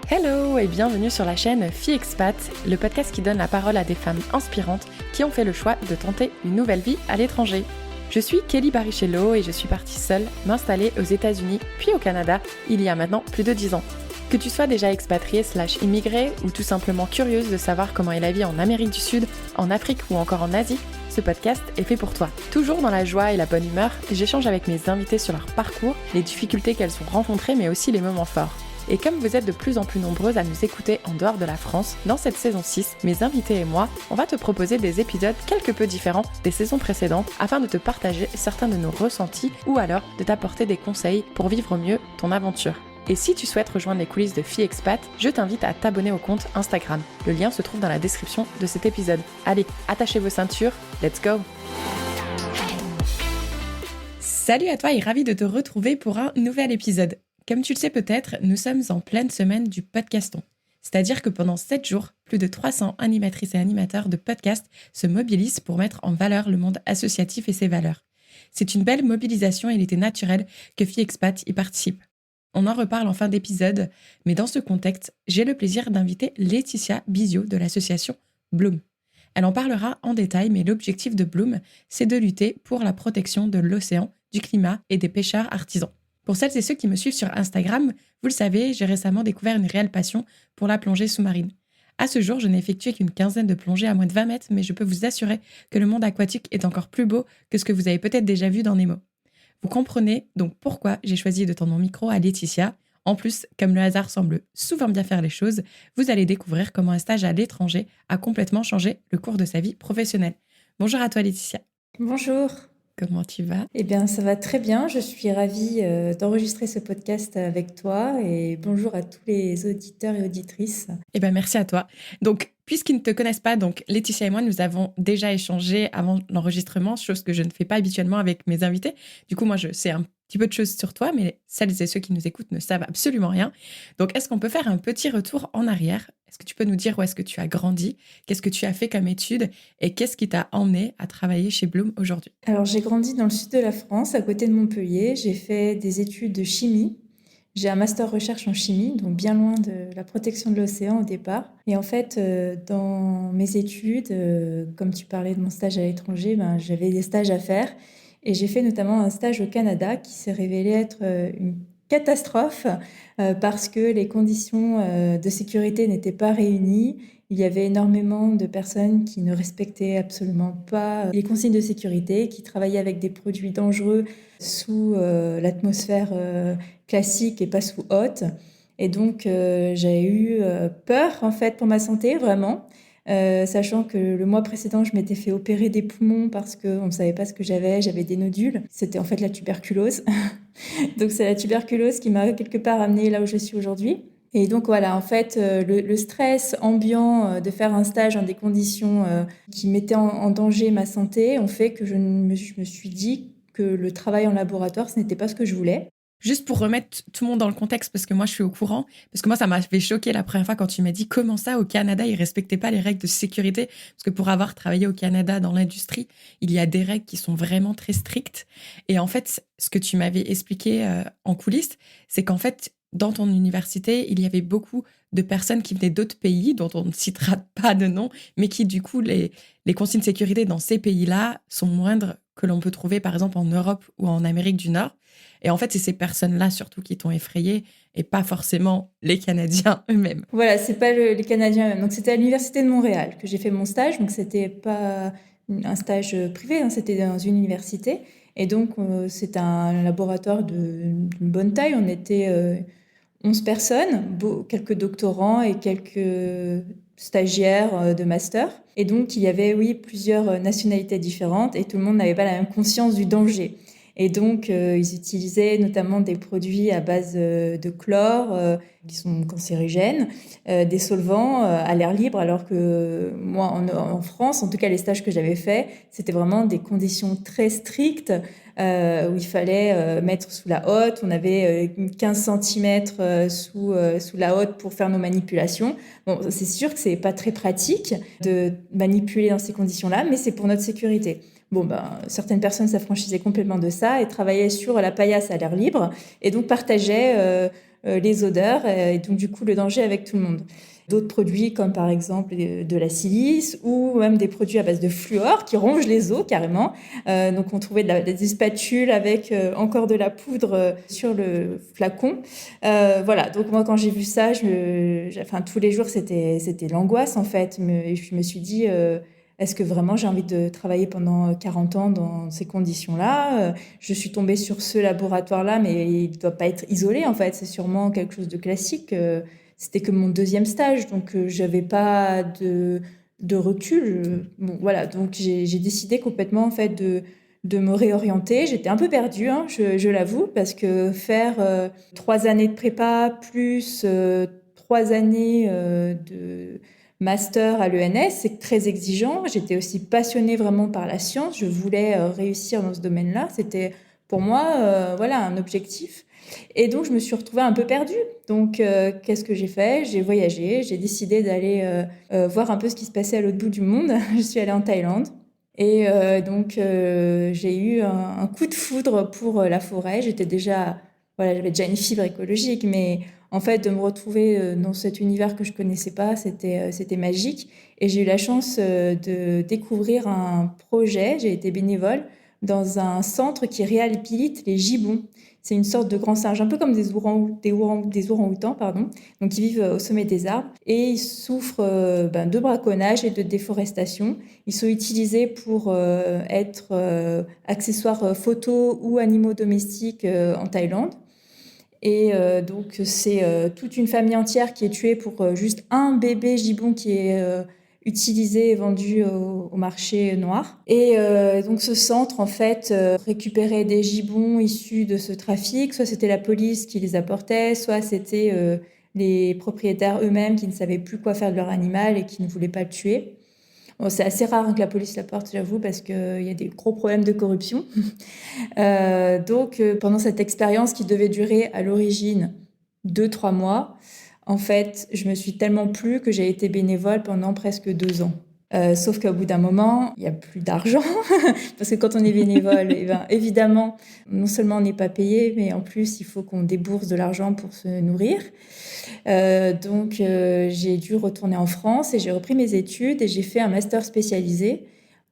Hello et bienvenue sur la chaîne Fille Expat, le podcast qui donne la parole à des femmes inspirantes qui ont fait le choix de tenter une nouvelle vie à l'étranger. Je suis Kelly Barichello et je suis partie seule m'installer aux États-Unis puis au Canada il y a maintenant plus de 10 ans. Que tu sois déjà expatriée / immigrée ou tout simplement curieuse de savoir comment est la vie en Amérique du Sud, en Afrique ou encore en Asie, ce podcast est fait pour toi. Toujours dans la joie et la bonne humeur, j'échange avec mes invités sur leur parcours, les difficultés qu'elles ont rencontrées mais aussi les moments forts. Et comme vous êtes de plus en plus nombreuses à nous écouter en dehors de la France, dans cette saison 6, mes invités et moi, on va te proposer des épisodes quelque peu différents des saisons précédentes afin de te partager certains de nos ressentis ou alors de t'apporter des conseils pour vivre au mieux ton aventure. Et si tu souhaites rejoindre les coulisses de Fille Expat, je t'invite à t'abonner au compte Instagram. Le lien se trouve dans la description de cet épisode. Allez, attachez vos ceintures, let's go! Salut à toi et ravi de te retrouver pour un nouvel épisode. Comme tu le sais peut-être, nous sommes en pleine semaine du podcaston. C'est-à-dire que pendant 7 jours, plus de 300 animatrices et animateurs de podcasts se mobilisent pour mettre en valeur le monde associatif et ses valeurs. C'est une belle mobilisation et il était naturel que Fille Expat y participe. On en reparle en fin d'épisode, mais dans ce contexte, j'ai le plaisir d'inviter Laetitia Bizio de l'association Bloom. Elle en parlera en détail, mais l'objectif de Bloom, c'est de lutter pour la protection de l'océan, du climat et des pêcheurs artisans. Pour celles et ceux qui me suivent sur Instagram, vous le savez, j'ai récemment découvert une réelle passion pour la plongée sous-marine. À ce jour, je n'ai effectué qu'une quinzaine de plongées à moins de 20 mètres, mais je peux vous assurer que le monde aquatique est encore plus beau que ce que vous avez peut-être déjà vu dans Nemo. Vous comprenez donc pourquoi j'ai choisi de tendre mon micro à Laetitia. En plus, comme le hasard semble souvent bien faire les choses, vous allez découvrir comment un stage à l'étranger a complètement changé le cours de sa vie professionnelle. Bonjour à toi Laetitia. Bonjour. Comment tu vas ? Eh bien, ça va très bien. Je suis ravie d'enregistrer ce podcast avec toi et bonjour à tous les auditeurs et auditrices. Eh bien, merci à toi. Donc, puisqu'ils ne te connaissent pas, donc Laetitia et moi, nous avons déjà échangé avant l'enregistrement, chose que je ne fais pas habituellement avec mes invités. Du coup, moi, je sais un petit peu de choses sur toi, mais celles et ceux qui nous écoutent ne savent absolument rien. Donc, est-ce qu'on peut faire un petit retour en arrière ? Est-ce que tu peux nous dire où est-ce que tu as grandi ? Qu'est-ce que tu as fait comme études ? Et qu'est-ce qui t'a emmené à travailler chez Bloom aujourd'hui ? Alors, j'ai grandi dans le sud de la France, à côté de Montpellier. J'ai fait des études de chimie. J'ai un master recherche en chimie, donc bien loin de la protection de l'océan au départ. Et en fait, dans mes études, comme tu parlais de mon stage à l'étranger, j'avais des stages à faire. Et j'ai fait notamment un stage au Canada qui s'est révélé être une catastrophe parce que les conditions de sécurité n'étaient pas réunies. Il y avait énormément de personnes qui ne respectaient absolument pas les consignes de sécurité, qui travaillaient avec des produits dangereux sous l'atmosphère classique et pas sous haute. Et donc, j'ai eu peur, en fait, pour ma santé, vraiment. Sachant que le mois précédent, je m'étais fait opérer des poumons parce qu'on ne savait pas ce que j'avais des nodules. C'était en fait la tuberculose. Donc, c'est la tuberculose qui m'a quelque part amenée là où je suis aujourd'hui. Et donc voilà, en fait, le stress ambiant de faire un stage dans des conditions qui mettaient en danger ma santé ont fait que je me suis dit que le travail en laboratoire, ce n'était pas ce que je voulais. Juste pour remettre tout le monde dans le contexte, parce que moi, je suis au courant, parce que moi, ça m'avait choqué la première fois quand tu m'as dit comment ça, au Canada, ils respectaient pas les règles de sécurité. Parce que pour avoir travaillé au Canada dans l'industrie, il y a des règles qui sont vraiment très strictes. Et en fait, ce que tu m'avais expliqué en coulisses, c'est qu'en fait, dans ton université, il y avait beaucoup de personnes qui venaient d'autres pays, dont on ne citera pas de nom, mais qui, du coup, les consignes de sécurité dans ces pays-là sont moindres que l'on peut trouver, par exemple, en Europe ou en Amérique du Nord. Et en fait, c'est ces personnes-là surtout qui t'ont effrayée et pas forcément les Canadiens eux-mêmes. Voilà, c'est pas les Canadiens eux-mêmes. Donc, c'était à l'Université de Montréal que j'ai fait mon stage. Donc, c'était pas un stage privé, hein, c'était dans une université. Et donc, c'est un laboratoire d'une bonne taille. On était 11 personnes, quelques doctorants et quelques stagiaires de master. Et donc, il y avait, oui, plusieurs nationalités différentes et tout le monde n'avait pas la même conscience du danger. Et donc, ils utilisaient notamment des produits à base de chlore qui sont cancérigènes, des solvants à l'air libre, alors que moi, en France, en tout cas les stages que j'avais faits, c'était vraiment des conditions très strictes où il fallait mettre sous la hotte. On avait 15 cm sous la hotte pour faire nos manipulations. Bon, c'est sûr que c'est pas très pratique de manipuler dans ces conditions-là, mais c'est pour notre sécurité. Bon, certaines personnes s'affranchissaient complètement de ça et travaillaient sur la paillasse à l'air libre et donc partageaient les odeurs et donc du coup le danger avec tout le monde. D'autres produits comme par exemple de la silice ou même des produits à base de fluor qui rongent les os carrément. Donc on trouvait des spatules avec encore de la poudre sur le flacon. Voilà, donc moi quand j'ai vu ça, tous les jours c'était l'angoisse en fait. Je me suis dit est-ce que vraiment j'ai envie de travailler pendant 40 ans dans ces conditions-là? Je suis tombée sur ce laboratoire-là, mais il ne doit pas être isolé en fait. C'est sûrement quelque chose de classique. C'était que mon deuxième stage, donc j'avais pas de recul. Bon, voilà, donc j'ai décidé complètement en fait de me réorienter. J'étais un peu perdue, hein, je l'avoue, parce que faire 3 années de prépa plus 3 années de master à l'ENS, c'est très exigeant. J'étais aussi passionnée vraiment par la science. Je voulais réussir dans ce domaine-là. C'était pour moi voilà, un objectif. Et donc, je me suis retrouvée un peu perdue. Donc, qu'est-ce que j'ai fait? J'ai voyagé, j'ai décidé d'aller voir un peu ce qui se passait à l'autre bout du monde. Je suis allée en Thaïlande. Et donc, j'ai eu un coup de foudre pour la forêt. Voilà, j'avais déjà une fibre écologique, mais en fait, de me retrouver dans cet univers que je connaissais pas, c'était magique. Et j'ai eu la chance de découvrir un projet. J'ai été bénévole dans un centre qui réhabilite les gibbons. C'est une sorte de grand singe, un peu comme des orang-outans, pardon. Donc, ils vivent au sommet des arbres et ils souffrent de braconnage et de déforestation. Ils sont utilisés pour être accessoires photos ou animaux domestiques en Thaïlande. Et donc, c'est toute une famille entière qui est tuée pour juste un bébé gibbon qui est utilisé et vendu au marché noir. Et donc, ce centre, en fait, récupérait des gibbons issus de ce trafic. Soit c'était la police qui les apportait, soit c'était les propriétaires eux-mêmes qui ne savaient plus quoi faire de leur animal et qui ne voulaient pas le tuer. Bon, c'est assez rare que la police l'apporte, j'avoue, parce qu'il y a des gros problèmes de corruption. Donc, pendant cette expérience qui devait durer à l'origine 2-3 mois, en fait, je me suis tellement plu que j'ai été bénévole pendant presque 2 ans. Sauf qu'au bout d'un moment, il n'y a plus d'argent. Parce que quand on est bénévole, eh ben, évidemment, non seulement on n'est pas payé, mais en plus, il faut qu'on débourse de l'argent pour se nourrir. Donc, j'ai dû retourner en France et j'ai repris mes études et j'ai fait un master spécialisé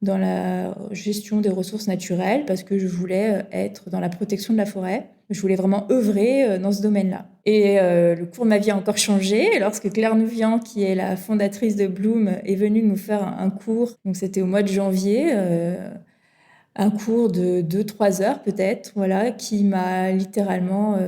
dans la gestion des ressources naturelles parce que je voulais être dans la protection de la forêt. Je voulais vraiment œuvrer dans ce domaine-là. Et le cours de ma vie a encore changé lorsque Claire Nouvian, qui est la fondatrice de Bloom, est venue nous faire un cours. Donc, c'était au mois de janvier, un cours de 2-3 heures peut-être, voilà, qui m'a littéralement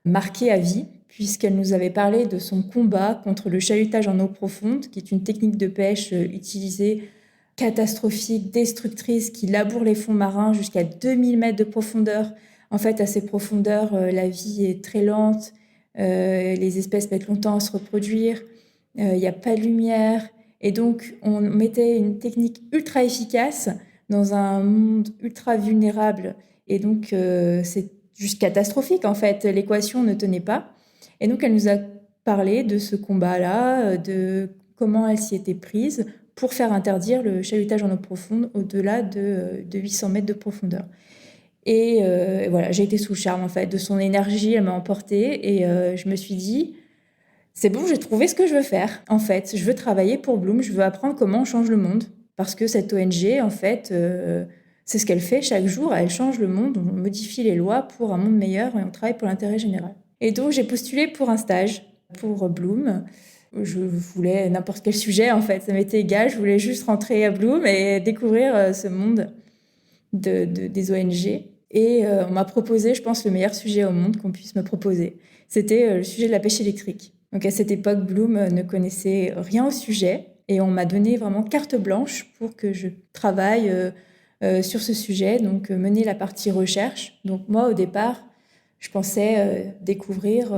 marquée à vie, puisqu'elle nous avait parlé de son combat contre le chalutage en eau profonde, qui est une technique de pêche utilisée catastrophique, destructrice, qui laboure les fonds marins jusqu'à 2000 mètres de profondeur. En fait, à ces profondeurs, la vie est très lente, les espèces mettent longtemps à se reproduire, il n'y a pas de lumière. Et donc, on mettait une technique ultra efficace dans un monde ultra vulnérable. Et donc, c'est juste catastrophique, en fait. L'équation ne tenait pas. Et donc, elle nous a parlé de ce combat-là, de comment elle s'y était prise pour faire interdire le chalutage en eau profonde au-delà de 800 mètres de profondeur. Et voilà, j'ai été sous le charme, en fait, de son énergie. Elle m'a emportée et je me suis dit, c'est bon, j'ai trouvé ce que je veux faire. En fait, je veux travailler pour Bloom, je veux apprendre comment on change le monde. Parce que cette ONG, en fait, c'est ce qu'elle fait chaque jour. Elle change le monde, on modifie les lois pour un monde meilleur et on travaille pour l'intérêt général. Et donc, j'ai postulé pour un stage pour Bloom. Je voulais n'importe quel sujet, en fait. Ça m'était égal. Je voulais juste rentrer à Bloom et découvrir ce monde des ONG. Et on m'a proposé, je pense, le meilleur sujet au monde qu'on puisse me proposer. C'était le sujet de la pêche électrique. Donc, à cette époque, Bloom ne connaissait rien au sujet. Et on m'a donné vraiment carte blanche pour que je travaille sur ce sujet, donc mener la partie recherche. Donc moi, au départ, je pensais découvrir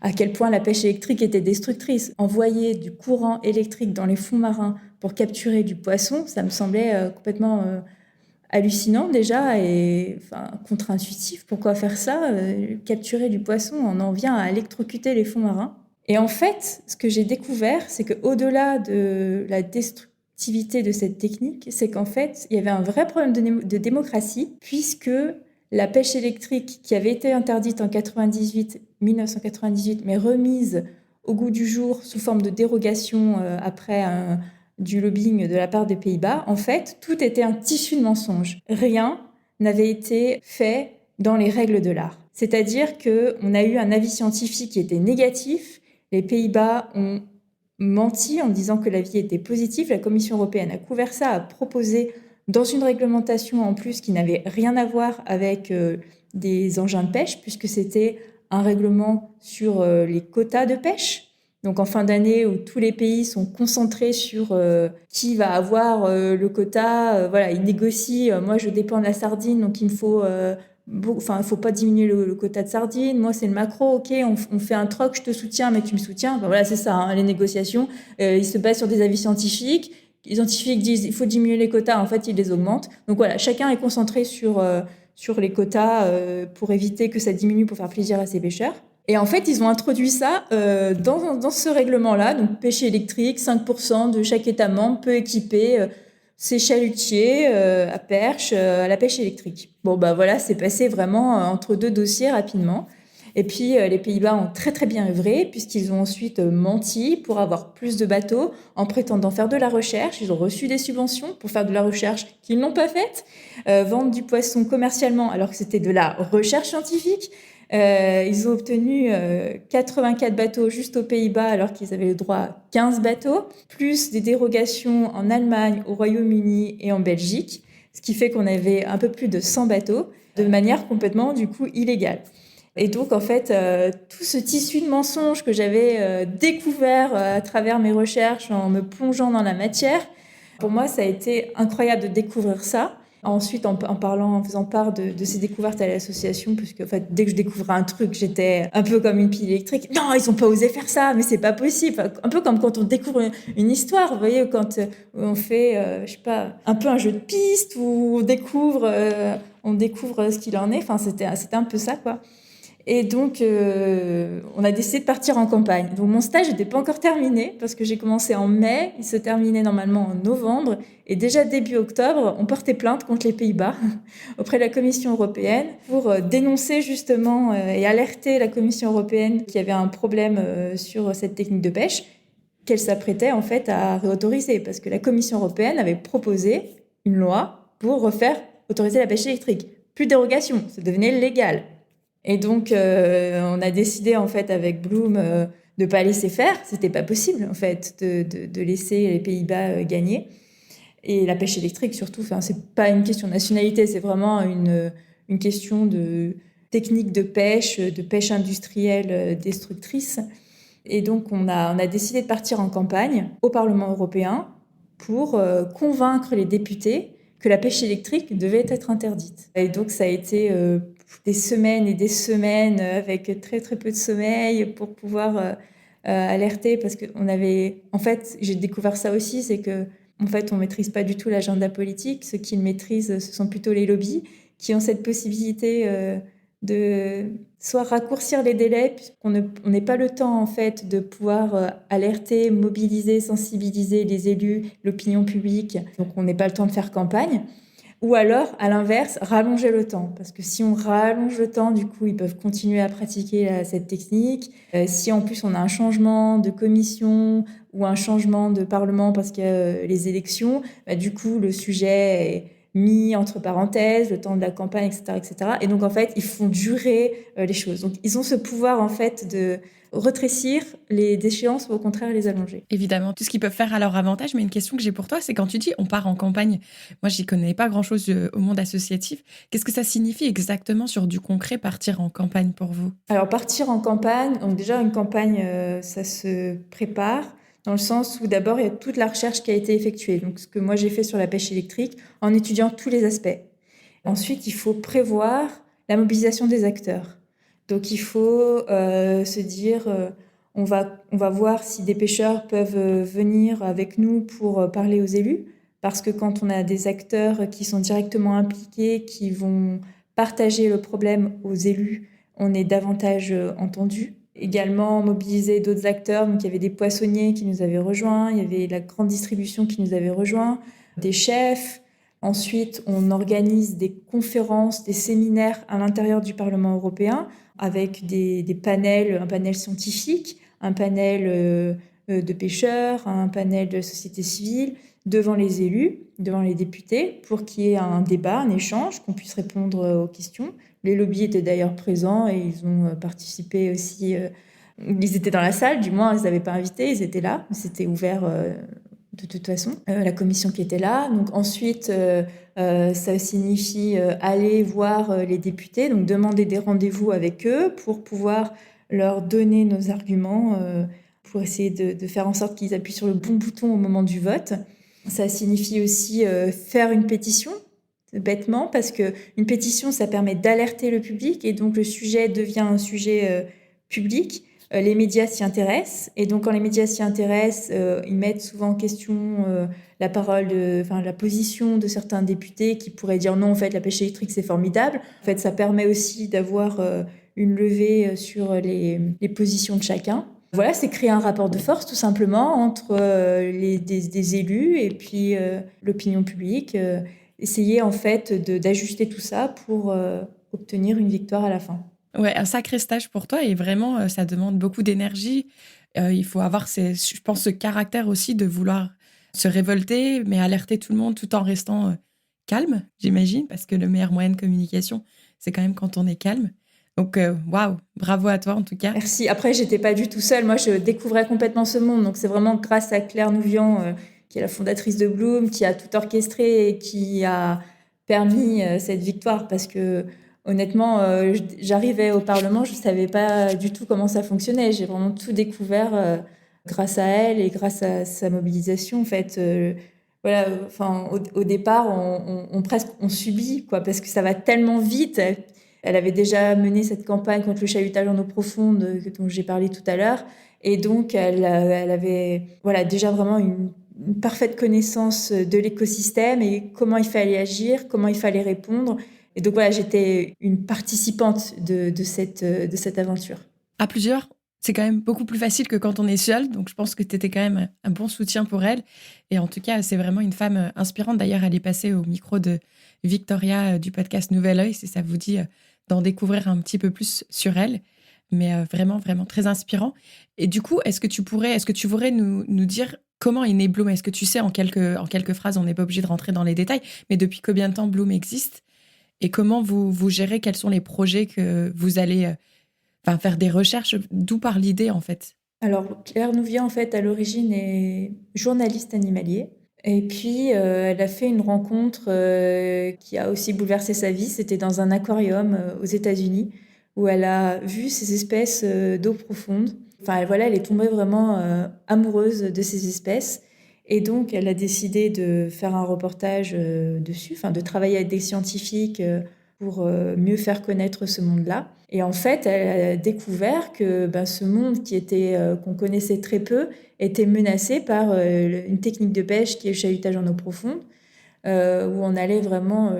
à quel point la pêche électrique était destructrice. Envoyer du courant électrique dans les fonds marins pour capturer du poisson, ça me semblait complètement hallucinant déjà et contre-intuitif. Pourquoi faire ça? Capturer du poisson, on en vient à électrocuter les fonds marins. Et en fait, ce que j'ai découvert, c'est qu'au-delà de la destructivité de cette technique, c'est qu'en fait, il y avait un vrai problème de démocratie, puisque la pêche électrique qui avait été interdite en 1998, mais remise au goût du jour sous forme de dérogation après du lobbying de la part des Pays-Bas, en fait, tout était un tissu de mensonges. Rien n'avait été fait dans les règles de l'art. C'est-à-dire qu'on a eu un avis scientifique qui était négatif. Les Pays-Bas ont menti en disant que l'avis était positif. La Commission européenne a couvert ça, a proposé dans une réglementation en plus qui n'avait rien à voir avec des engins de pêche, puisque c'était un règlement sur les quotas de pêche. Donc en fin d'année où tous les pays sont concentrés sur qui va avoir le quota, voilà, ils négocient. Moi, je dépends de la sardine, donc il me faut, il faut pas diminuer le quota de sardine. Moi, c'est le maquereau, ok, on fait un troc, je te soutiens, mais tu me soutiens. Enfin, voilà, c'est ça, hein, les négociations. Ils se basent sur des avis scientifiques. Les scientifiques disent il faut diminuer les quotas, en fait, ils les augmentent. Donc voilà, chacun est concentré sur les quotas pour éviter que ça diminue pour faire plaisir à ses pêcheurs. Et en fait, ils ont introduit ça dans ce règlement-là, donc pêche électrique, 5% de chaque État membre peut équiper ses chalutiers à perche à la pêche électrique. Bon, bah voilà, c'est passé vraiment entre deux dossiers rapidement. Et puis, les Pays-Bas ont très très bien œuvré, puisqu'ils ont ensuite menti pour avoir plus de bateaux en prétendant faire de la recherche. Ils ont reçu des subventions pour faire de la recherche qu'ils n'ont pas faite, vendre du poisson commercialement alors que c'était de la recherche scientifique. Ils ont obtenu 84 bateaux juste aux Pays-Bas alors qu'ils avaient le droit à 15 bateaux, plus des dérogations en Allemagne, au Royaume-Uni et en Belgique, ce qui fait qu'on avait un peu plus de 100 bateaux de manière complètement du coup illégale. Et donc, en fait, tout ce tissu de mensonges que j'avais découvert à travers mes recherches en me plongeant dans la matière, pour moi, ça a été incroyable de découvrir ça. Ensuite, en faisant part de ces découvertes à l'association, puisque en fait, dès que je découvrais un truc, j'étais un peu comme une pile électrique. Non, ils n'ont pas osé faire ça, mais c'est pas possible. Un peu comme quand on découvre une histoire, vous voyez, quand on fait, je sais pas, un peu un jeu de piste où on découvre ce qu'il en est. Enfin, c'était un peu ça, quoi. Et donc, on a décidé de partir en campagne. Donc, mon stage n'était pas encore terminé parce que j'ai commencé en mai. Il se terminait normalement en novembre. Et déjà début octobre, on portait plainte contre les Pays-Bas auprès de la Commission européenne pour dénoncer justement et alerter la Commission européenne qu'il y avait un problème sur cette technique de pêche qu'elle s'apprêtait en fait à réautoriser parce que la Commission européenne avait proposé une loi pour autoriser la pêche électrique. Plus de dérogation, ça devenait légal. Et donc, on a décidé, en fait, avec Bloom, de ne pas laisser faire. C'était pas possible, en fait, de laisser les Pays-Bas gagner. Et la pêche électrique, surtout, c'est pas une question de nationalité, c'est vraiment une question de technique de pêche industrielle destructrice. Et donc, on a décidé de partir en campagne au Parlement européen pour convaincre les députés que la pêche électrique devait être interdite. Et donc, ça a été des semaines et des semaines avec très très peu de sommeil pour pouvoir alerter parce que en fait, j'ai découvert ça aussi, c'est que en fait, on maîtrise pas du tout l'agenda politique. Ceux qui le maîtrisent, ce sont plutôt les lobbies qui ont cette possibilité de soit raccourcir les délais puisqu'on n'ait pas le temps en fait de pouvoir alerter, mobiliser, sensibiliser les élus, l'opinion publique. Donc, on n'est pas le temps de faire campagne. Ou alors, à l'inverse, rallonger le temps. Parce que si on rallonge le temps, du coup, ils peuvent continuer à pratiquer cette technique. Si en plus on a un changement de commission ou un changement de parlement parce qu'il y a les élections, du coup, le sujet est mis entre parenthèses, le temps de la campagne, etc., etc. Et donc, en fait, ils font durer les choses. Donc, ils ont ce pouvoir, en fait, de rétrécir les échéances ou au contraire les allonger. Évidemment, tout ce qu'ils peuvent faire à leur avantage. Mais une question que j'ai pour toi, c'est quand tu dis on part en campagne, moi j'y connais pas grand-chose au monde associatif. Qu'est-ce que ça signifie exactement sur du concret, partir en campagne pour vous? Alors partir en campagne, donc déjà une campagne, ça se prépare dans le sens où d'abord il y a toute la recherche qui a été effectuée. Donc ce que moi j'ai fait sur la pêche électrique en étudiant tous les aspects. Ensuite, il faut prévoir la mobilisation des acteurs. Donc il faut se dire, on va voir si des pêcheurs peuvent venir avec nous pour parler aux élus, parce que quand on a des acteurs qui sont directement impliqués, qui vont partager le problème aux élus, on est davantage entendu. Également mobiliser d'autres acteurs, donc il y avait des poissonniers qui nous avaient rejoints, il y avait la grande distribution qui nous avait rejoints, des chefs, Ensuite, on organise des conférences, des séminaires à l'intérieur du Parlement européen avec des panels, un panel scientifique, un panel de pêcheurs, un panel de société civile, devant les élus, devant les députés, pour qu'il y ait un débat, un échange, qu'on puisse répondre aux questions. Les lobbies étaient d'ailleurs présents et ils ont participé aussi. Ils étaient dans la salle, du moins, ils n'avaient pas invité, ils étaient là. C'était ouvert de toute façon. La commission qui était là. Donc ensuite, ça signifie aller voir les députés, donc demander des rendez-vous avec eux pour pouvoir leur donner nos arguments, pour essayer de faire en sorte qu'ils appuient sur le bon bouton au moment du vote. Ça signifie aussi faire une pétition, bêtement, parce qu'une pétition, ça permet d'alerter le public et donc le sujet devient un sujet public. Les médias s'y intéressent et donc quand les médias s'y intéressent, ils mettent souvent en question la la position de certains députés qui pourraient dire non, en fait, la pêche électrique, c'est formidable. En fait, ça permet aussi d'avoir une levée sur les positions de chacun. Voilà, c'est créer un rapport de force tout simplement entre des élus et puis l'opinion publique. Essayer en fait d'ajuster tout ça pour obtenir une victoire à la fin. Ouais, un sacré stage pour toi et vraiment, ça demande beaucoup d'énergie. Il faut avoir, je pense, ce caractère aussi de vouloir se révolter, mais alerter tout le monde tout en restant calme, j'imagine, parce que le meilleur moyen de communication, c'est quand même quand on est calme. Donc, waouh, bravo à toi en tout cas. Merci. Après, j'étais pas du tout seule. Moi, je découvrais complètement ce monde. Donc, c'est vraiment grâce à Claire Nouvian, qui est la fondatrice de Bloom, qui a tout orchestré et qui a permis cette victoire. Parce que, honnêtement, j'arrivais au Parlement, je savais pas du tout comment ça fonctionnait. J'ai vraiment tout découvert grâce à elle et grâce à sa mobilisation. En fait, voilà. Enfin, au départ, on subit, quoi, parce que ça va tellement vite. Elle avait déjà mené cette campagne contre le chahutage en eau profonde dont j'ai parlé tout à l'heure. Et donc, elle avait voilà, déjà vraiment une parfaite connaissance de l'écosystème et comment il fallait agir, comment il fallait répondre. Et donc, voilà, j'étais une participante de cette aventure. À plusieurs, c'est quand même beaucoup plus facile que quand on est seul. Donc, je pense que tu étais quand même un bon soutien pour elle. Et en tout cas, c'est vraiment une femme inspirante. D'ailleurs, elle est passée au micro de Victoria du podcast Nouvel Oeil, si ça vous dit d'en découvrir un petit peu plus sur elle. Mais vraiment, vraiment très inspirant. Et du coup, est-ce que tu voudrais nous dire comment est né Bloom? Est-ce que tu sais en quelques phrases, on n'est pas obligé de rentrer dans les détails, mais depuis combien de temps Bloom existe? Et comment vous gérez? Quels sont les projets que vous allez faire des recherches? D'où part l'idée, en fait? Alors, Claire Nouvian, en fait, à l'origine, est journaliste animalier. Et puis, elle a fait une rencontre qui a aussi bouleversé sa vie. C'était dans un aquarium aux États-Unis où elle a vu ces espèces d'eau profonde. Enfin, voilà, elle est tombée vraiment amoureuse de ces espèces. Et donc, elle a décidé de faire un reportage dessus, enfin, de travailler avec des scientifiques pour mieux faire connaître ce monde-là. Et en fait, elle a découvert que ce monde qu'on connaissait très peu était menacé par une technique de pêche qui est le chahutage en eau profonde, où on allait vraiment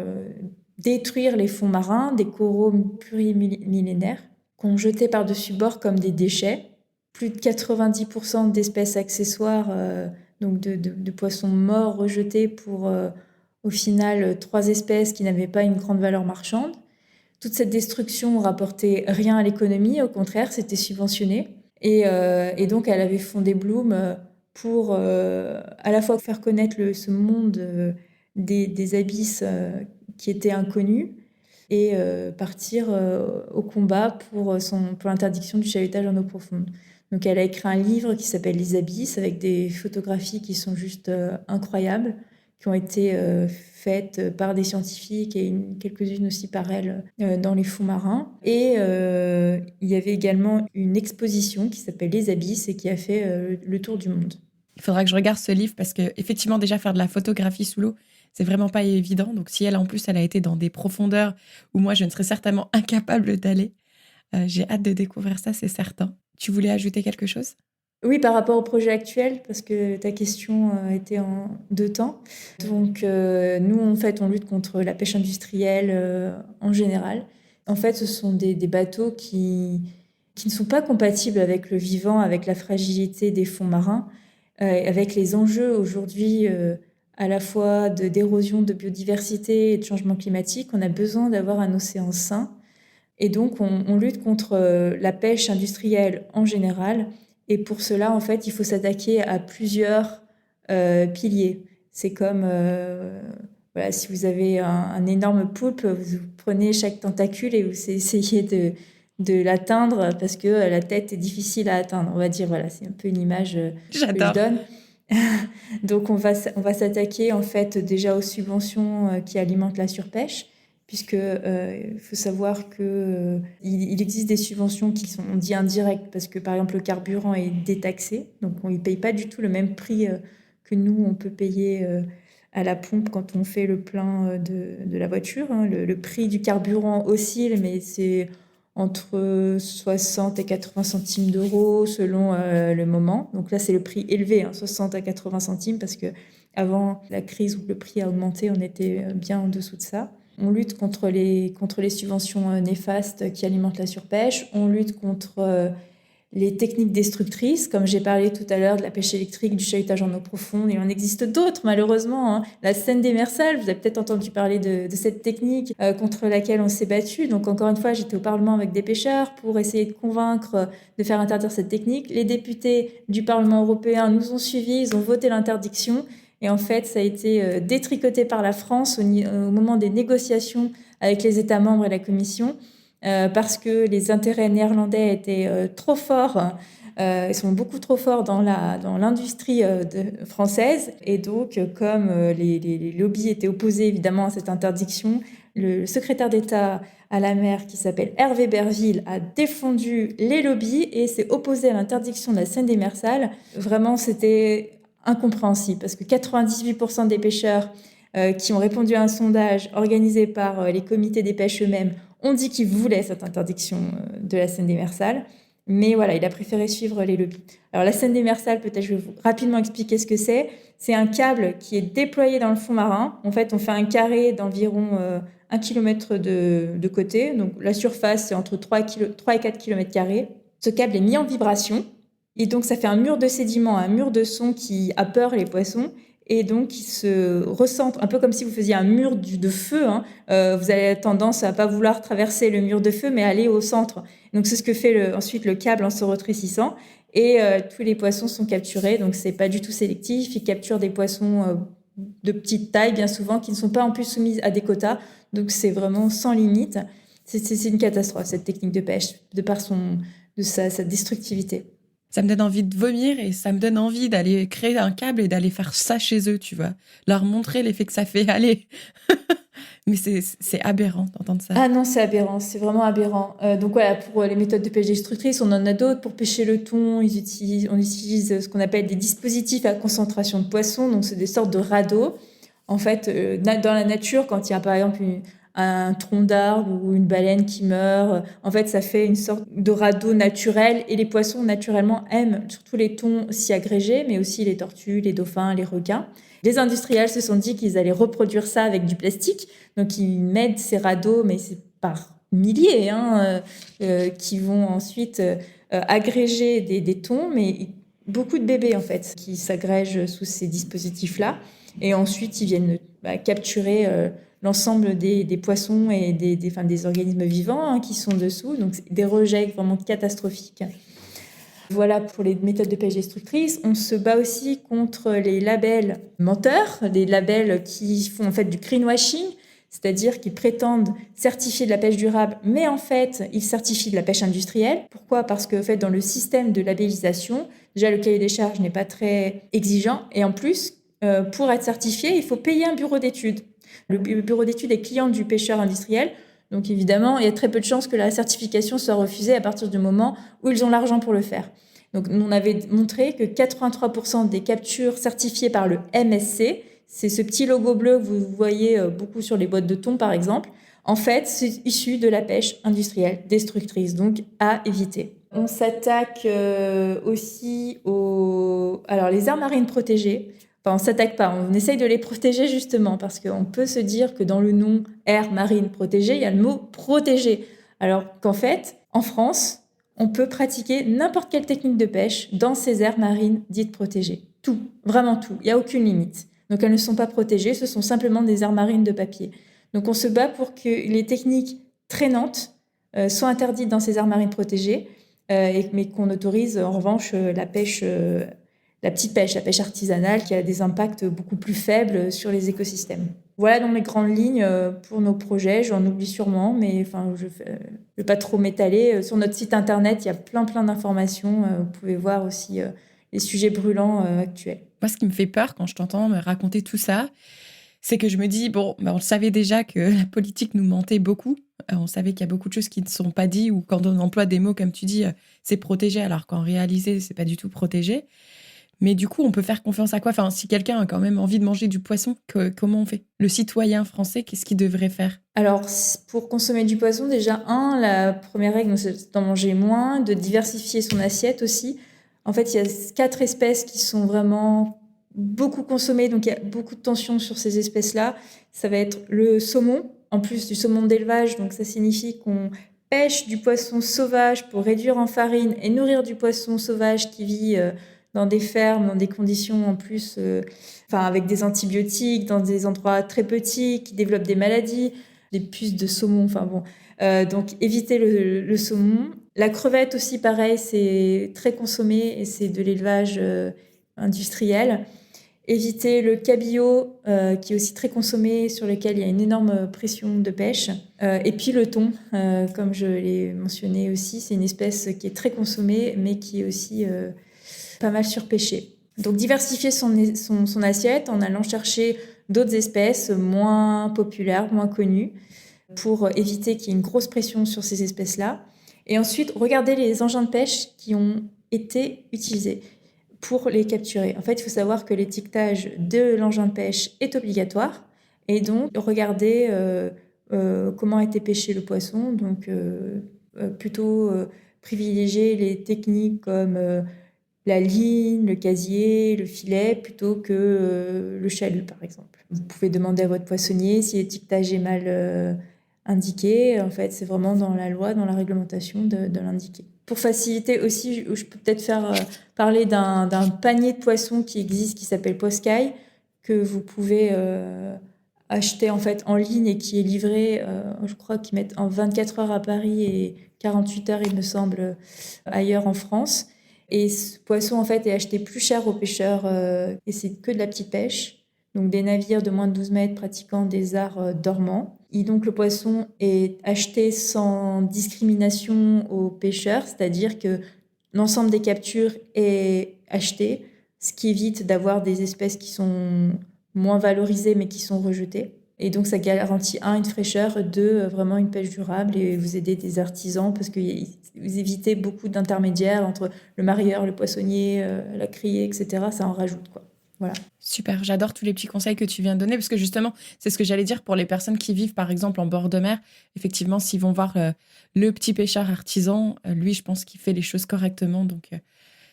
détruire les fonds marins, des coraux plurimillénaires qu'on jetait par-dessus bord comme des déchets. Plus de 90% d'espèces accessoires, donc de poissons morts rejetés pour, au final, 3 espèces qui n'avaient pas une grande valeur marchande. Toute cette destruction rapportait rien à l'économie, au contraire, c'était subventionné. Et donc, elle avait fondé Bloom pour à la fois faire connaître ce monde des abysses qui étaient inconnus et partir au combat pour l'interdiction du chahutage en eau profonde. Donc, elle a écrit un livre qui s'appelle Les Abysses, avec des photographies qui sont juste incroyables, qui ont été faites par des scientifiques et quelques-unes aussi par elle dans les fonds marins. Et il y avait également une exposition qui s'appelle Les Abysses et qui a fait le tour du monde. Il faudra que je regarde ce livre parce que effectivement, déjà faire de la photographie sous l'eau, c'est vraiment pas évident. Donc si elle, en plus, elle a été dans des profondeurs où moi, je ne serais certainement incapable d'aller, j'ai hâte de découvrir ça, c'est certain. Tu voulais ajouter quelque chose? Oui, par rapport au projet actuel, parce que ta question était en 2 temps. Donc, nous, en fait, on lutte contre la pêche industrielle en général. En fait, ce sont des bateaux qui ne sont pas compatibles avec le vivant, avec la fragilité des fonds marins, avec les enjeux aujourd'hui à la fois d'érosion de biodiversité et de changement climatique, on a besoin d'avoir un océan sain. Et donc, on lutte contre la pêche industrielle en général. Et pour cela, en fait, il faut s'attaquer à plusieurs piliers. C'est comme, voilà, si vous avez un énorme poulpe, vous prenez chaque tentacule et vous essayez de l'atteindre parce que la tête est difficile à atteindre. On va dire, voilà, c'est un peu une image que je J'adore. donne. Donc, on va s'attaquer en fait déjà aux subventions qui alimentent la surpêche, puisque il faut savoir que il existe des subventions qui sont, on dit indirectes, parce que par exemple le carburant est détaxé, donc on ne paye pas du tout le même prix que nous on peut payer à la pompe quand on fait le plein de la voiture. Hein. Le prix du carburant oscille, mais c'est entre 60 et 80 centimes d'euros selon le moment. Donc là, c'est le prix élevé, hein, 60 à 80 centimes, parce que avant la crise où le prix a augmenté, on était bien en dessous de ça. On lutte contre les subventions néfastes qui alimentent la surpêche. On lutte contre les techniques destructrices, comme j'ai parlé tout à l'heure de la pêche électrique, du chahutage en eau profonde, et il en existe d'autres malheureusement. Hein. La seine démersale, vous avez peut-être entendu parler de cette technique contre laquelle on s'est battu. Donc encore une fois, j'étais au Parlement avec des pêcheurs pour essayer de convaincre de faire interdire cette technique. Les députés du Parlement européen nous ont suivis, ils ont voté l'interdiction. Et en fait, ça a été détricoté par la France au moment des négociations avec les États membres et la Commission. Parce que les intérêts néerlandais étaient trop forts, ils sont beaucoup trop forts dans l'industrie française. Et donc, comme les lobbies étaient opposés évidemment à cette interdiction, le secrétaire d'État à la mer, qui s'appelle Hervé Berville, a défendu les lobbies et s'est opposé à l'interdiction de la seine démersale. Vraiment, c'était incompréhensible, parce que 98% des pêcheurs qui ont répondu à un sondage organisé par les comités des pêches eux-mêmes ont dit qu'ils voulaient cette interdiction de la seine démersale. Mais voilà, il a préféré suivre les lobbies. Alors la seine démersale, peut-être je vais vous rapidement expliquer ce que c'est. C'est un câble qui est déployé dans le fond marin. En fait, on fait un carré d'environ 1 km de côté. Donc la surface, c'est entre 3 et 4 km². Ce câble est mis en vibration. Et donc ça fait un mur de sédiments, un mur de son qui a peur les poissons. Et donc, il se recentre, un peu comme si vous faisiez un mur de feu. Hein. Vous avez tendance à ne pas vouloir traverser le mur de feu, mais aller au centre. Donc, c'est ce que fait ensuite le câble en se rétrécissant. Et tous les poissons sont capturés. Donc, ce n'est pas du tout sélectif. Il capture des poissons de petite taille, bien souvent, qui ne sont pas en plus soumis à des quotas. Donc, c'est vraiment sans limite. C'est une catastrophe, cette technique de pêche, de par sa destructivité. Ça me donne envie de vomir et ça me donne envie d'aller créer un câble et d'aller faire ça chez eux, tu vois. Leur montrer l'effet que ça fait. Allez. Mais c'est aberrant d'entendre ça. Ah non, c'est aberrant, c'est vraiment aberrant. Donc voilà, pour les méthodes de pêche destructrice, on en a d'autres. Pour pêcher le thon, on utilise ce qu'on appelle des dispositifs à concentration de poissons. Donc c'est des sortes de radeaux. En fait, dans la nature, quand il y a par exemple un tronc d'arbre ou une baleine qui meurt, en fait, ça fait une sorte de radeau naturel. Et les poissons, naturellement, aiment surtout les thons s'y agréger, mais aussi les tortues, les dauphins, les requins. Les industriels se sont dit qu'ils allaient reproduire ça avec du plastique. Donc, ils mettent ces radeaux, mais c'est par milliers, qui vont ensuite agréger des thons, mais beaucoup de bébés, en fait, qui s'agrègent sous ces dispositifs-là. Et ensuite, ils viennent capturer l'ensemble des poissons et des organismes vivants qui sont dessous. Donc, c'est des rejets vraiment catastrophiques. Voilà pour les méthodes de pêche destructrices. On se bat aussi contre les labels menteurs, des labels qui font en fait du greenwashing, c'est-à-dire qu'ils prétendent certifier de la pêche durable, mais en fait, ils certifient de la pêche industrielle. Pourquoi ? Parce que en fait, dans le système de labellisation, déjà le cahier des charges n'est pas très exigeant, et en plus, pour être certifié, il faut payer un bureau d'études. Le bureau d'études est client du pêcheur industriel. Donc évidemment, il y a très peu de chances que la certification soit refusée à partir du moment où ils ont l'argent pour le faire. Donc on avait montré que 83% des captures certifiées par le MSC, c'est ce petit logo bleu que vous voyez beaucoup sur les boîtes de thon par exemple, en fait c'est issu de la pêche industrielle destructrice, donc à éviter. On s'attaque aussi alors les aires marines protégées. Enfin, on ne s'attaque pas, on essaye de les protéger justement parce qu'on peut se dire que dans le nom aire marine protégée, il y a le mot protégé. Alors qu'en fait, en France, on peut pratiquer n'importe quelle technique de pêche dans ces aires marines dites protégées. Tout, vraiment tout, il n'y a aucune limite. Donc elles ne sont pas protégées, ce sont simplement des aires marines de papier. Donc on se bat pour que les techniques traînantes soient interdites dans ces aires marines protégées, mais qu'on autorise en revanche la pêche, la petite pêche, la pêche artisanale qui a des impacts beaucoup plus faibles sur les écosystèmes. Voilà dans les grandes lignes pour nos projets. J'en oublie sûrement, mais je ne vais pas trop m'étaler. Sur notre site internet, il y a plein d'informations. Vous pouvez voir aussi les sujets brûlants actuels. Moi, ce qui me fait peur quand je t'entends me raconter tout ça, c'est que je me dis, on le savait déjà que la politique nous mentait beaucoup. On savait qu'il y a beaucoup de choses qui ne sont pas dites, ou quand on emploie des mots, comme tu dis, c'est protégé, alors qu'en réalité, c'est pas du tout protégé. Mais du coup, on peut faire confiance à quoi ? Enfin, si quelqu'un a quand même envie de manger du poisson, comment on fait ? Le citoyen français, qu'est-ce qu'il devrait faire ? Alors, pour consommer du poisson, déjà, la première règle, c'est d'en manger moins, de diversifier son assiette aussi. En fait, il y a 4 espèces qui sont vraiment beaucoup consommées, donc il y a beaucoup de tension sur ces espèces-là. Ça va être le saumon, en plus du saumon d'élevage, donc ça signifie qu'on pêche du poisson sauvage pour réduire en farine et nourrir du poisson sauvage qui vit dans des fermes, dans des conditions en plus, avec des antibiotiques, dans des endroits très petits, qui développent des maladies, des puces de saumon, donc éviter le saumon. La crevette aussi, pareil, c'est très consommé et c'est de l'élevage industriel. Éviter le cabillaud, qui est aussi très consommé, sur lequel il y a une énorme pression de pêche. Et puis le thon, comme je l'ai mentionné aussi, c'est une espèce qui est très consommée, mais qui est aussi pas mal surpêchée. Donc diversifier son assiette en allant chercher d'autres espèces moins populaires, moins connues, pour éviter qu'il y ait une grosse pression sur ces espèces-là. Et ensuite, regarder les engins de pêche qui ont été utilisés pour les capturer. En fait, il faut savoir que l'étiquetage de l'engin de pêche est obligatoire. Et donc, regarder comment a été pêché le poisson. Donc, plutôt privilégier les techniques comme la ligne, le casier, le filet, plutôt que le chalut, par exemple. Vous pouvez demander à votre poissonnier si l'étiquetage est mal indiqué. En fait, c'est vraiment dans la loi, dans la réglementation de l'indiquer. Pour faciliter aussi, je peux peut-être faire parler d'un panier de poissons qui existe, qui s'appelle Poscaille, que vous pouvez acheter en fait en ligne et qui est livré, je crois qu'ils mettent en 24 heures à Paris et 48 heures, il me semble, ailleurs en France. Et ce poisson, en fait, est acheté plus cher aux pêcheurs et c'est que de la petite pêche. Donc, des navires de moins de 12 mètres pratiquant des arts dormants. Et donc, le poisson est acheté sans discrimination aux pêcheurs, c'est-à-dire que l'ensemble des captures est acheté, ce qui évite d'avoir des espèces qui sont moins valorisées mais qui sont rejetées. Et donc, ça garantit, une fraîcheur, vraiment une pêche durable et vous aidez des artisans parce que vous évitez beaucoup d'intermédiaires entre le marieur, le poissonnier, la criée, etc. Ça en rajoute, quoi. Voilà. Super, j'adore tous les petits conseils que tu viens de donner parce que justement, c'est ce que j'allais dire pour les personnes qui vivent par exemple en bord de mer. Effectivement, s'ils vont voir le petit pêcheur artisan, lui, je pense qu'il fait les choses correctement. Donc,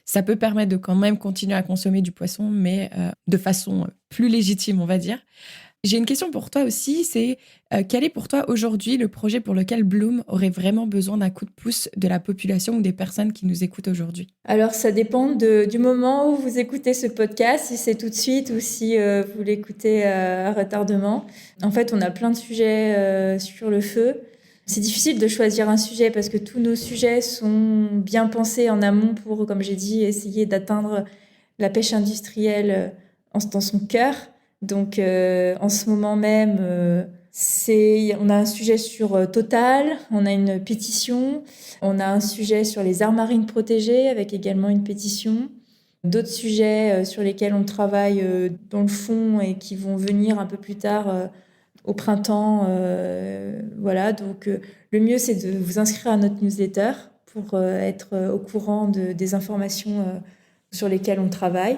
ça peut permettre de quand même continuer à consommer du poisson, mais de façon plus légitime, on va dire. J'ai une question pour toi aussi, c'est quel est pour toi aujourd'hui le projet pour lequel Bloom aurait vraiment besoin d'un coup de pouce de la population ou des personnes qui nous écoutent aujourd'hui ? Alors, ça dépend du moment où vous écoutez ce podcast, si c'est tout de suite ou si vous l'écoutez à retardement. En fait, on a plein de sujets sur le feu. C'est difficile de choisir un sujet parce que tous nos sujets sont bien pensés en amont pour, comme j'ai dit, essayer d'atteindre la pêche industrielle dans son cœur. Donc, en ce moment même, on a un sujet sur Total, on a une pétition, on a un sujet sur les aires marines protégées avec également une pétition. D'autres sujets sur lesquels on travaille dans le fond et qui vont venir un peu plus tard au printemps. Voilà, donc le mieux, c'est de vous inscrire à notre newsletter pour être au courant des informations sur lesquelles on travaille,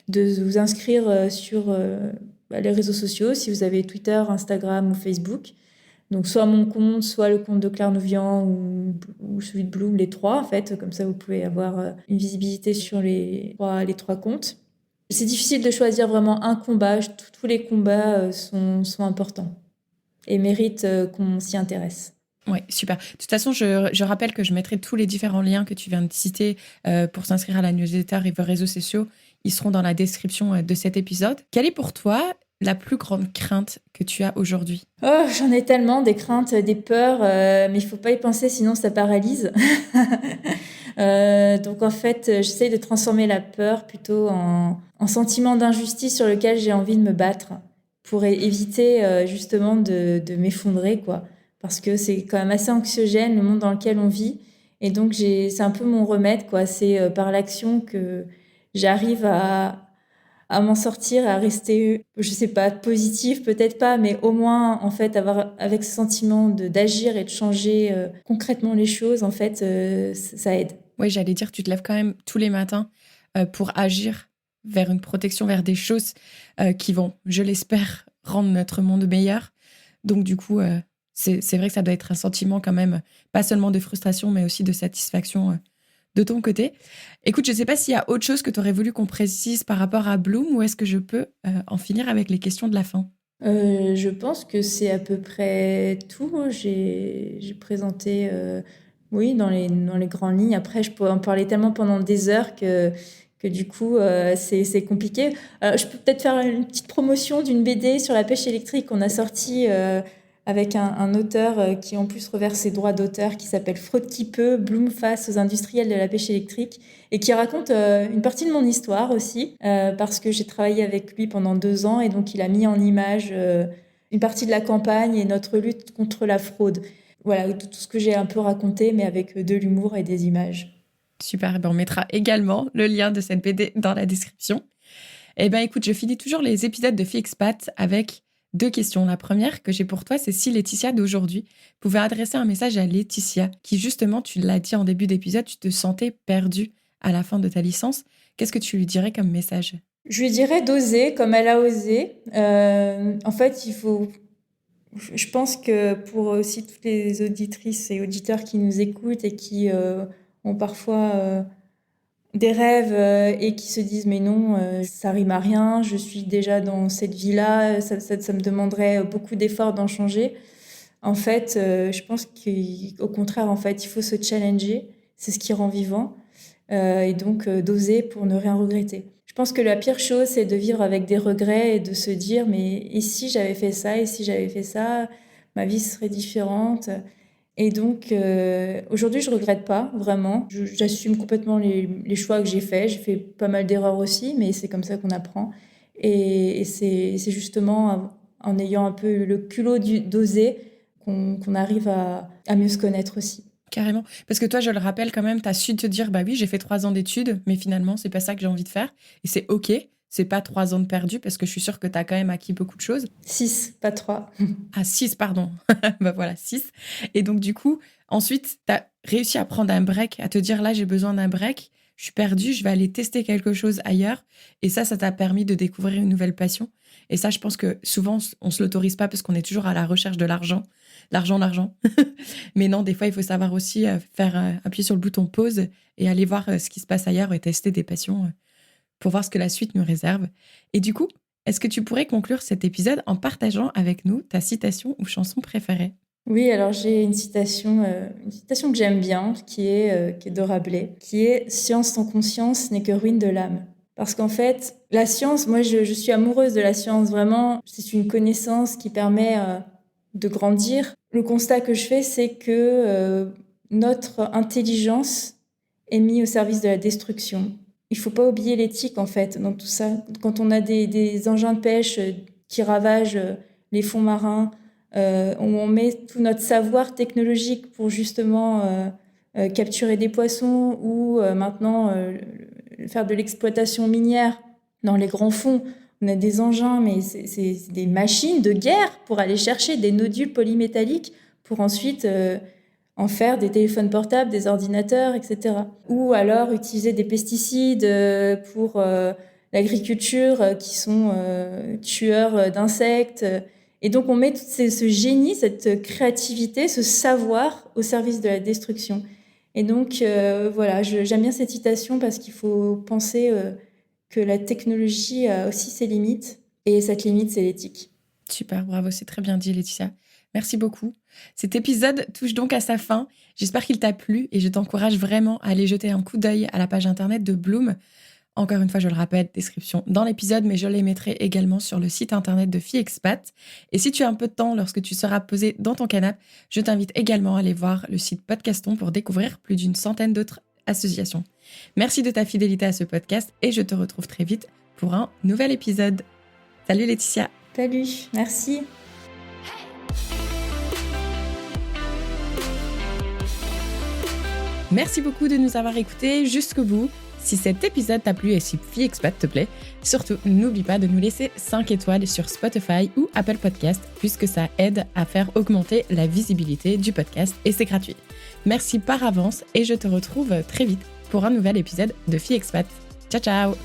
de vous inscrire sur les réseaux sociaux, si vous avez Twitter, Instagram ou Facebook. Donc, soit mon compte, soit le compte de Claire Nouvian ou celui de Bloom, les trois, en fait. Comme ça, vous pouvez avoir une visibilité sur les trois comptes. C'est difficile de choisir vraiment un combat. Tous les combats sont importants et méritent qu'on s'y intéresse. Oui, super. De toute façon, je rappelle que je mettrai tous les différents liens que tu viens de citer pour s'inscrire à la newsletter et vos réseaux sociaux. Ils seront dans la description de cet épisode. Quelle est pour toi la plus grande crainte que tu as aujourd'hui? Oh, j'en ai tellement, des craintes, des peurs, mais il faut pas y penser, sinon ça paralyse. Donc en fait, j'essaie de transformer la peur plutôt en sentiment d'injustice sur lequel j'ai envie de me battre pour éviter justement de m'effondrer, quoi. Parce que c'est quand même assez anxiogène, le monde dans lequel on vit. Et donc c'est un peu mon remède, quoi. C'est par l'action que j'arrive à m'en sortir, à rester, je sais pas, positif, peut-être pas, mais au moins, en fait, avoir avec ce sentiment d'agir et de changer concrètement les choses, en fait, ça aide. Oui, j'allais dire, tu te lèves quand même tous les matins pour agir vers une protection, vers des choses qui vont, je l'espère, rendre notre monde meilleur. Donc, du coup, c'est vrai que ça doit être un sentiment quand même, pas seulement de frustration, mais aussi de satisfaction de ton côté. Écoute, je ne sais pas s'il y a autre chose que tu aurais voulu qu'on précise par rapport à Bloom ou est-ce que je peux en finir avec les questions de la fin? Je pense que c'est à peu près tout. J'ai présenté, oui, dans les grandes lignes. Après, je pourrais en parler tellement pendant des heures que du coup, c'est compliqué. Je peux peut-être faire une petite promotion d'une BD sur la pêche électrique qu'on a sortie avec un auteur qui en plus reverse ses droits d'auteur, qui s'appelle Fraude qui peut, Bloom face aux industriels de la pêche électrique, et qui raconte une partie de mon histoire aussi, parce que j'ai travaillé avec lui pendant 2 ans, et donc il a mis en image une partie de la campagne et notre lutte contre la fraude. Voilà, tout ce que j'ai un peu raconté, mais avec de l'humour et des images. Super, ben on mettra également le lien de cette BD dans la description. Eh bien, écoute, je finis toujours les épisodes de Fixpat avec 2 questions. La première que j'ai pour toi, c'est si Laetitia d'aujourd'hui pouvait adresser un message à Laetitia, qui justement, tu l'as dit en début d'épisode, tu te sentais perdue à la fin de ta licence. Qu'est-ce que tu lui dirais comme message? Je lui dirais d'oser comme elle a osé. En fait, je pense que pour aussi toutes les auditrices et auditeurs qui nous écoutent et qui ont parfois des rêves et qui se disent mais non, ça rime à rien, je suis déjà dans cette vie-là, ça me demanderait beaucoup d'efforts d'en changer. En fait, je pense qu'au contraire, en fait, il faut se challenger, c'est ce qui rend vivant, et donc d'oser pour ne rien regretter. Je pense que la pire chose, c'est de vivre avec des regrets et de se dire mais et si j'avais fait ça, et si j'avais fait ça, ma vie serait différente. Et donc, aujourd'hui, je regrette pas, vraiment. J'assume complètement les choix que j'ai faits. J'ai fait pas mal d'erreurs aussi, mais c'est comme ça qu'on apprend. Et c'est justement en ayant un peu le culot d'oser qu'on arrive à mieux se connaître aussi. Carrément. Parce que toi, je le rappelle quand même, tu as su te dire, bah oui, j'ai fait 3 ans d'études, mais finalement, c'est pas ça que j'ai envie de faire. Et c'est OK. C'est pas 3 ans de perdu parce que je suis sûre que tu as quand même acquis beaucoup de choses. 6, pas 3. Ah, 6, pardon. Bah voilà, 6. Et donc, du coup, ensuite, tu as réussi à prendre un break, à te dire, là, j'ai besoin d'un break. Je suis perdue, je vais aller tester quelque chose ailleurs. Et ça t'a permis de découvrir une nouvelle passion. Et ça, je pense que souvent, on se l'autorise pas parce qu'on est toujours à la recherche de l'argent. L'argent. Mais non, des fois, il faut savoir aussi appuyer sur le bouton pause et aller voir ce qui se passe ailleurs et tester des passions pour voir ce que la suite nous réserve. Et du coup, est-ce que tu pourrais conclure cet épisode en partageant avec nous ta citation ou chanson préférée? Oui, alors j'ai une citation que j'aime bien, qui est de Rabelais, qui est Science sans conscience n'est que ruine de l'âme. Parce qu'en fait, la science, moi je suis amoureuse de la science, vraiment, c'est une connaissance qui permet de grandir. Le constat que je fais, c'est que notre intelligence est mise au service de la destruction. Il faut pas oublier l'éthique en fait dans tout ça. Quand on a des engins de pêche qui ravagent les fonds marins, où on met tout notre savoir technologique pour justement capturer des poissons ou maintenant faire de l'exploitation minière dans les grands fonds. On a des engins, mais c'est des machines de guerre pour aller chercher des nodules polymétalliques pour ensuite en faire des téléphones portables, des ordinateurs, etc. Ou alors utiliser des pesticides pour l'agriculture qui sont tueurs d'insectes. Et donc on met ce génie, cette créativité, ce savoir au service de la destruction. Et donc voilà, j'aime bien cette citation parce qu'il faut penser que la technologie a aussi ses limites. Et cette limite, c'est l'éthique. Super, bravo, c'est très bien dit, Laetitia. Merci beaucoup. Cet épisode touche donc à sa fin. J'espère qu'il t'a plu et je t'encourage vraiment à aller jeter un coup d'œil à la page internet de Bloom. Encore une fois, je le rappelle, description dans l'épisode, mais je les mettrai également sur le site internet de Filles Expat. Et si tu as un peu de temps lorsque tu seras posé dans ton canapé, je t'invite également à aller voir le site Podcaston pour découvrir plus d'une centaine d'autres associations. Merci de ta fidélité à ce podcast et je te retrouve très vite pour un nouvel épisode. Salut Laetitia. Salut, merci. Merci beaucoup de nous avoir écoutés jusqu'au bout. Si cet épisode t'a plu et si Filles Expat te plaît, surtout n'oublie pas de nous laisser 5 étoiles sur Spotify ou Apple Podcast puisque ça aide à faire augmenter la visibilité du podcast et c'est gratuit. Merci par avance et je te retrouve très vite pour un nouvel épisode de Filles Expat. Ciao ciao!